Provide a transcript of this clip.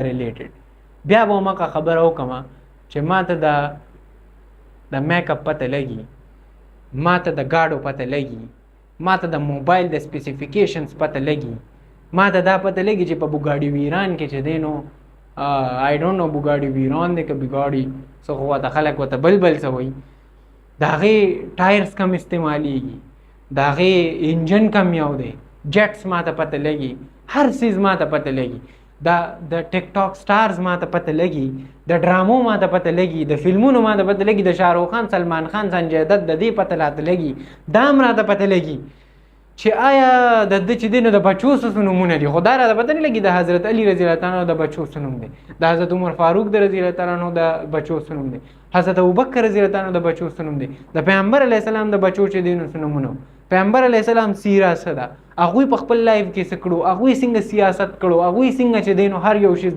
ریلیټډ. بیا به مکه خبره وکړم چې ما ته د میک اپ پته لګي، ما ته د ګاډو پته لګي، ما ته د موبایل د سپیسیفیکیشنز پته لګي، ما ته دا پته لګي چې په بوګاډي ویران کې چې دی نو آی ډونټ نو بوګاډي ویران دی که بوګاډي څه خو ورته خلک ورته بل څه وایي، د هغې ټایرز کم استعمالیږي، د هغې انجن کم یو دی، جټس ما ته پته لګي، هر څیز ما ته پته لګي، د ټیک ټاک سټارز ما ته پته لګي، د ډرامو ما ته پته لګي، د فلمونو ما ته پته لګي، د شاهرخ خان، سلمان خان، سنجय دت د دې پته راته لګي، دا هم راته پته لګي چې آیا د ده چې دی نو د بچو څه نومونه دي، خو دا راته پته نه لګي د حضرت علي رضی الله تعالی عنه د بچو څه نوم دی، د حضرت عمر فاروق د رضی الله تعالی عنه د بچو څه نوم دی، حضرت ابوبکر رضی الله تعالی عنه د بچو څه نوم دی، د پیغمبر علیه السلام د بچو چې دی نو څه نومونه، پیغمبر علیه السلام سیره څه ده، هغوی په خپل لایف کې څه کړو، هغوی څنګه سیاست کړو، هغوی څنګه چې دی نو هر یو شی